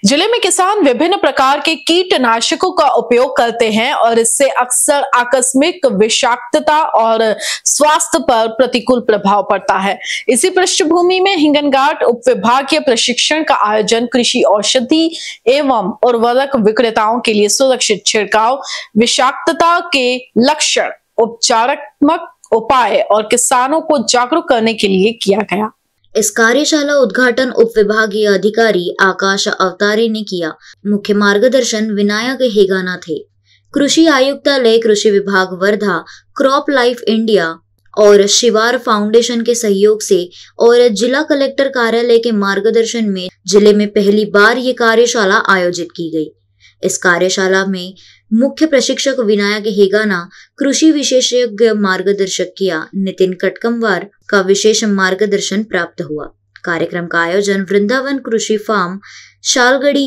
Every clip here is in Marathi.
जिले में किसान विभिन्न प्रकार के कीटनाशकों का उपयोग करते हैं और इससे अक्सर आकस्मिक विषाक्तता और स्वास्थ्य पर प्रतिकूल प्रभाव पड़ता है। इसी पृष्ठभूमि में हिंगनघाट उप विभागीय प्रशिक्षण का आयोजन कृषि औषधि एवं उर्वरक विक्रेताओं के लिए सुरक्षित छिड़काव, विषाक्तता के लक्षण, उपचारात्मक उपाय और किसानों को जागरूक करने के लिए किया गया। इस कार्यशाला उद्घाटन उप विभागीय अधिकारी आकाश अवतारे ने किया। मुख्य मार्गदर्शन विनायक हेगाना थे। कृषि आयुक्तालय, कृषि विभाग वर्धा, क्रॉप लाइफ इंडिया और शिवार फाउंडेशन के सहयोग से और जिला कलेक्टर कार्यालय के मार्गदर्शन में जिले में पहली बार ये कार्यशाला आयोजित की गई। इस कार्यशाला में मुख्य प्रशिक्षक विनायक हेगाना, कृषि विशेषज्ञ मार्गदर्शक किया नितिन कटकमवार का विशेष मार्गदर्शन प्राप्त हुआ। कार्यक्रम का आयोजन वृंदावन कृषि फार्म शालगढ़ी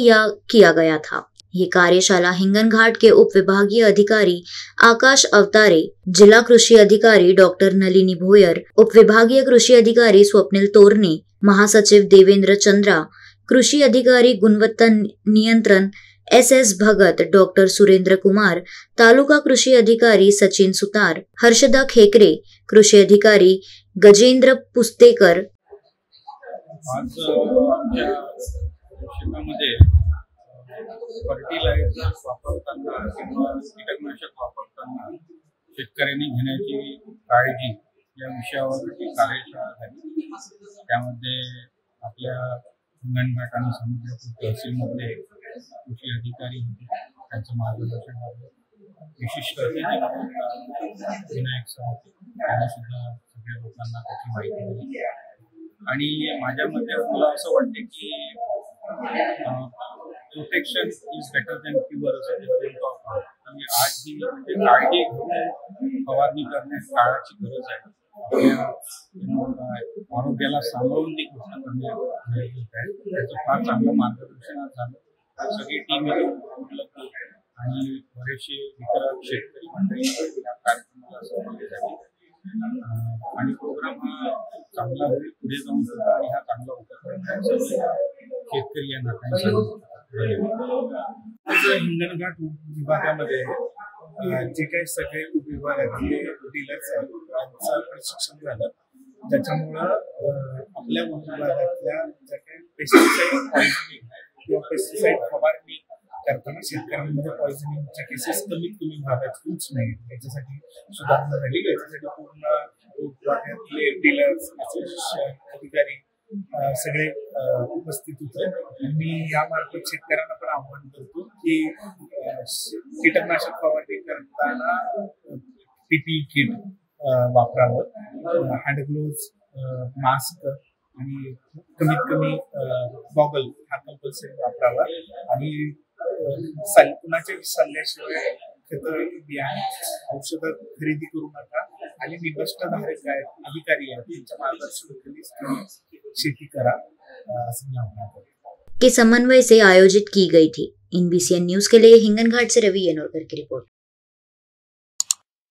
किया गया था। ये कार्यशाला हिंगनघाट के उप विभागीय अधिकारी आकाश अवतारे, जिला कृषि अधिकारी डॉक्टर नलिनी भोयर, उप विभागीय कृषि अधिकारी स्वप्निल तोरने, महासचिव देवेंद्र चंद्रा, कृषि अधिकारी गुणवत्ता नियंत्रण SS भगत, डॉक्टर सुरेंद्र कुमार, तालुका कृषि अधिकारी सचिन सुतार, हर्षदा खेकरे, कृषि अधिकारी गजेंद्र पुस्तेकर। आज शेतामध्ये फर्टिलायझर्स वापरताना किंवा कीटकनाशक वापरताना शेतकऱ्यांनी घेण्याची काळजी या विषयावर ही कार्यशाळा झाली। त्यामध्ये आपल्या हिंगणघाट आणि समुद्रपूर तहसीलमधले कृषी अधिकारी होते, त्यांचं मार्गदर्शन झालं। विशिष्ट अतिथी विनायक सर होते, त्यांनी सुद्धा सगळ्या लोकांना त्याची माहिती दिली। आणि माझ्या मते मला असं वाटते की protection is better than cure असं जे म्हणतो आपण। म्हणजे आज ही म्हणजे काळजी घेऊन फवारणी करणे काळाची गरज आहे। आरोग्याला सांभाळून ती गोष्ट करणे गरजेचं आहे। त्याचं फार चांगलं मार्गदर्शन झालं। सगळी टीम उपलब्ध होती आणि बरेचसे वितरक शेतकरी मंडळी या कार्यक्रमाला सहभागी झाले आणि प्रोग्राम हा चांगला होईल, पुढे जाऊन सुद्धा आणि हा चांगला उपक्रम शेतकरी या नात्याने हिंगणघाट विभागामध्ये जे काही सगळे उपविभाग आहेत डीलर्स आहेत त्यांचं प्रशिक्षण झालं, ज्याच्यामुळं आपल्या विभागातल्या ज्या काही पेस्टिसाइड पॉइझनिंग किंवा पेस्टिसाइड फवारणी करताना शेतकऱ्यांमध्ये पॉइझनिंगच्या केसेस कमी व्हाव्यात होऊच नाही याच्यासाठी सुधारणा झाली। याच्यासाठी पूर्ण विभागातले डीलर्स, अधिकारी सगळे उपस्थित होते। मी यामार्फत शेतकऱ्यांना पण आवाहन करतो की कीटकनाशक फवारणी करताना PPE किट वापरावं, हँड ग्लोव्ज, मास्क आणि कमीत कमी गॉगल हा कंपल्सरी वापरावा आणि कुणाच्या सल्ल्याशिवाय खतं, बियाणे, औषधं खरेदी करू नका आणि निकषधारक अधिकारी आहेत त्यांच्या मार्गदर्शनाखाली शेती करा असं मी आवाहन करतो। के समन्वय से आयोजित की गई थी। NBCN न्यूज के लिए हिंगनघाट से रवि येनोरकर की रिपोर्ट।